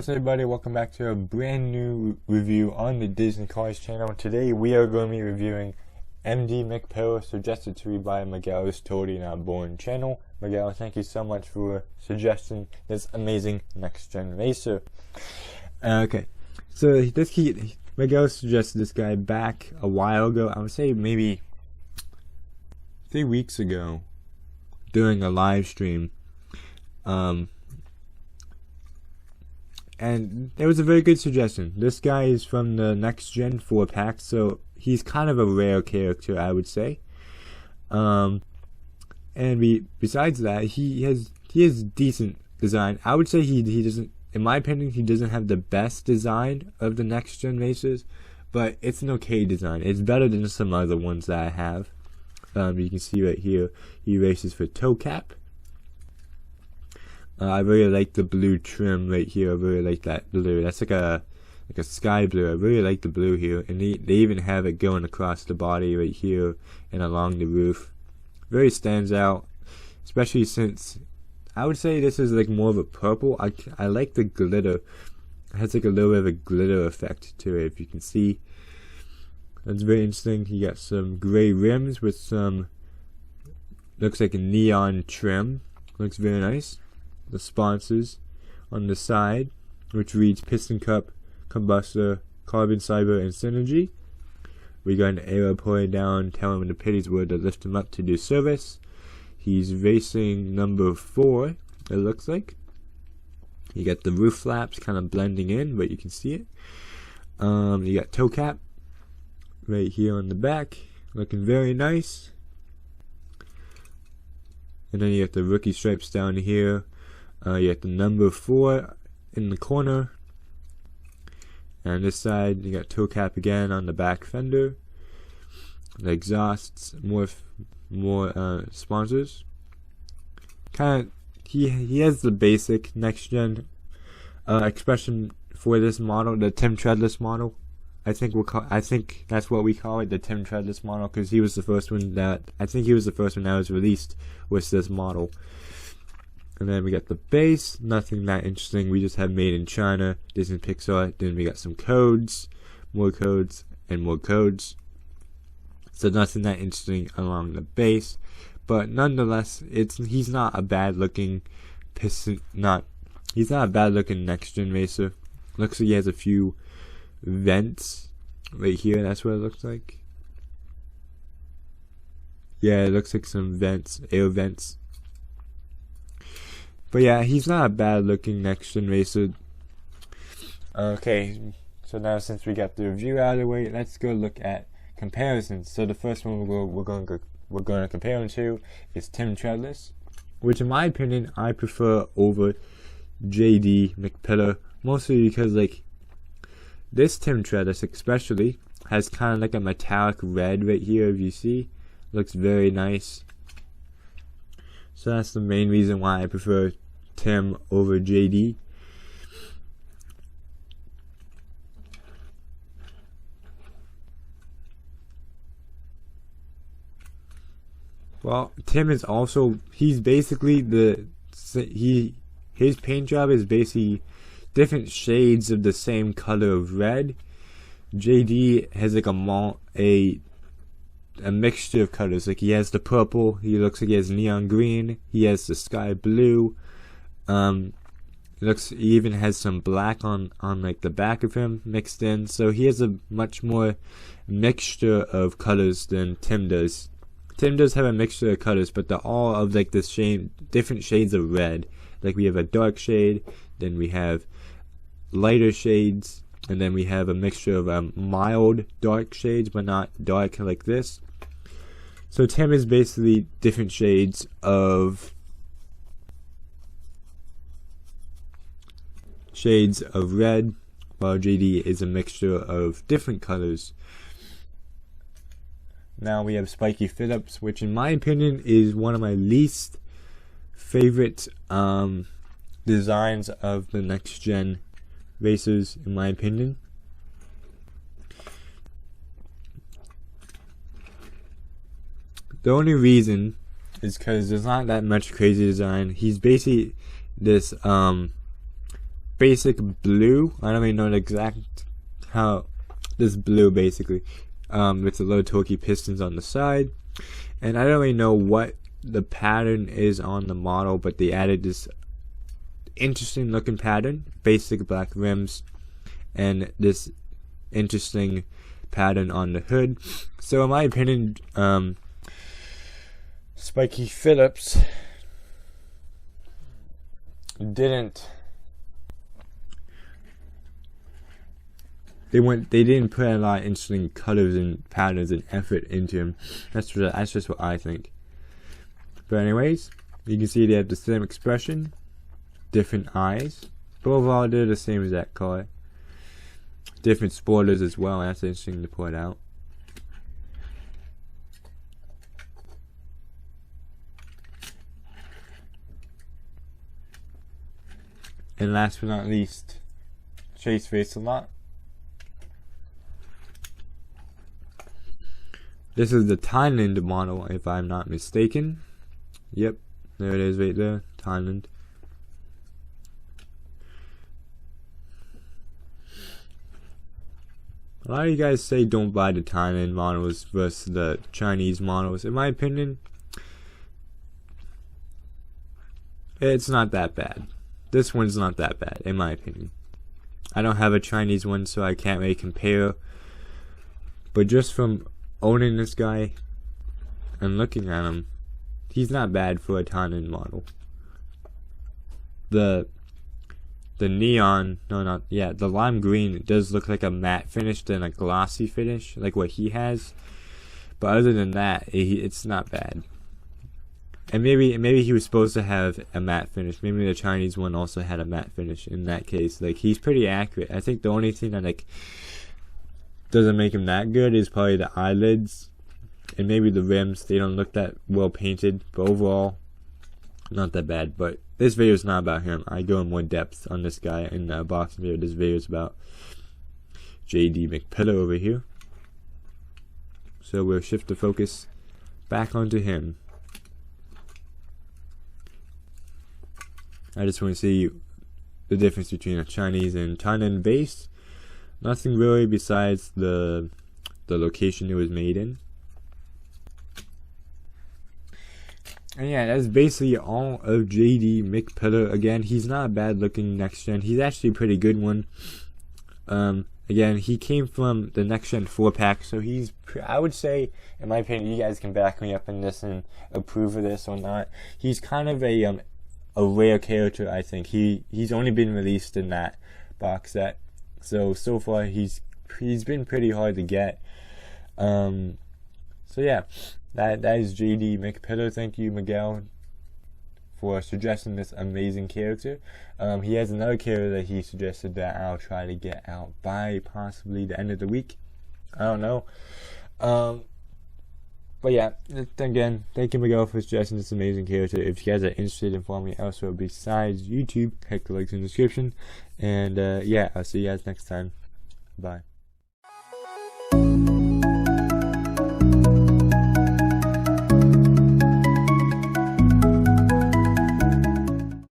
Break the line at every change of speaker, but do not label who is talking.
What's up, everybody? Welcome back to a brand new review on the Disney Cars channel. Today we are going to be reviewing J.D McPILLAR, suggested to me by Miguel's Totally Not Born channel. Miguel, thank you so much for suggesting this amazing next-gen racer. Okay, so Miguel suggested this guy back a while ago. I would say maybe 3 weeks ago during a live stream. And it was a very good suggestion. This guy is from the next gen 4-pack, so he's kind of a rare character, I would say. And besides that, he has decent design. I would say he doesn't, in my opinion, he doesn't have the best design of the next gen racers, but it's an okay design. It's better than some other ones that I have. You can see right here, he races for toe cap. I really like the blue trim right here. I really like that blue. That's like a sky blue. I really like the blue here, and they even have it going across the body right here and along the roof. Very stands out, especially since I would say this is like more of a purple. I like the glitter. It has like a little bit of a glitter effect to it, if you can see. That's very interesting. You got some gray rims with some, looks like a neon trim. Looks very nice. The sponsors on the side, which reads Piston Cup, Combustor, Carbon Cyber, and Synergy. We got an arrow pointing down telling him the pitties were to lift him up to do service. He's racing number 4, it looks like. You got the roof flaps kind of blending in, but you can see it. You got toe cap right here on the back, looking very nice. And then you got the rookie stripes down here. You got the number 4 in the corner, and on this side you got toe cap again on the back fender. The exhausts, more sponsors. Kind of, he has the basic next gen expression for this model, the Tim Treadless model. I think that's what we call it, the Tim Treadless model, because he was the first one that was released with this model. And then we got the base, nothing that interesting. We just have made in China, Disney Pixar. Then we got some codes, more codes, and more codes. So nothing that interesting along the base, but nonetheless, he's not a bad looking piston. He's not a bad looking next gen racer. Looks like he has a few vents right here. That's what it looks like. Yeah, it looks like some vents, air vents. But yeah, he's not a bad looking next gen racer. Okay, so now since we got the review out of the way, let's go look at comparisons. So the first one we're going to compare him to is Tim Treadless, which in my opinion I prefer over J.D McPILLAR, mostly because like this Tim Treadless especially has kind of like a metallic red right here. If you see, looks very nice. So that's the main reason why I prefer Tim over JD. Well, Tim is also, he's basically his paint job is basically different shades of the same color of red. JD has like a mixture of colors. Like he has the purple, he looks like he has neon green, he has the sky blue, he even has some black on like the back of him mixed in. So he has a much more mixture of colors than Tim does. Tim does have a mixture of colors, but they're all of like the different shades of red. Like we have a dark shade, then we have lighter shades, and then we have a mixture of mild dark shades, but not dark like this. So Tim is basically different shades of red, while JD is a mixture of different colors. Now we have Spikey Phillips, which in my opinion is one of my least favorite designs of the next gen racers, in my opinion. The only reason is because there's not that much crazy design. He's basically this basic blue. I don't even know the exact how this blue basically. With the little torquey pistons on the side, and I don't really know what the pattern is on the model, but they added this interesting looking pattern, basic black rims, and this interesting pattern on the hood. So in my opinion, Spikey Phillips didn't they didn't put a lot of interesting colors and patterns and effort into him. That's just what I think. But anyways, you can see they have the same expression, different eyes, but overall they're the same exact color. Different spoilers as well. That's interesting to point out. And last but not least, Chase face a lot. This is the Thailand model, if I'm not mistaken. Yep, there it is right there, Thailand. A lot of you guys say don't buy the Thailand models versus the Chinese models. In my opinion, it's not that bad. This one's not that bad, in my opinion. I don't have a Chinese one, so I can't really compare. But just from owning this guy and looking at him, he's not bad for a Thailand model. The neon, the lime green does look like a matte finish than a glossy finish, like what he has. But other than that, it's not bad. And maybe he was supposed to have a matte finish. Maybe the Chinese one also had a matte finish. In that case, like, he's pretty accurate. I think the only thing that like doesn't make him that good is probably the eyelids and maybe the rims. They don't look that well painted, but overall, not that bad. But this video is not about him. I go in more depth on this guy in the boxing video. This video is about J.D McPILLAR over here. So we'll shift the focus back onto him. I just want to see the difference between a Chinese and Thailand base. Nothing really besides the location it was made in. And yeah, that's basically all of J.D McPILLAR. Again, he's not a bad looking next gen. He's actually a pretty good one. Again, he came from the next gen 4-pack, so he's, I would say, in my opinion, you guys can back me up in this and approve of this or not. He's kind of a rare character, I think. He's only been released in that box set. So far he's been pretty hard to get. So yeah, that is J.D McPILLAR. Thank you, Miguel, for suggesting this amazing character. He has another character that he suggested that I'll try to get out by possibly the end of the week. I don't know. But yeah, again, thank you, Miguel, for suggesting this amazing character. If you guys are interested in following me elsewhere besides YouTube, click the links in the description. And yeah, I'll see you guys next time. Bye.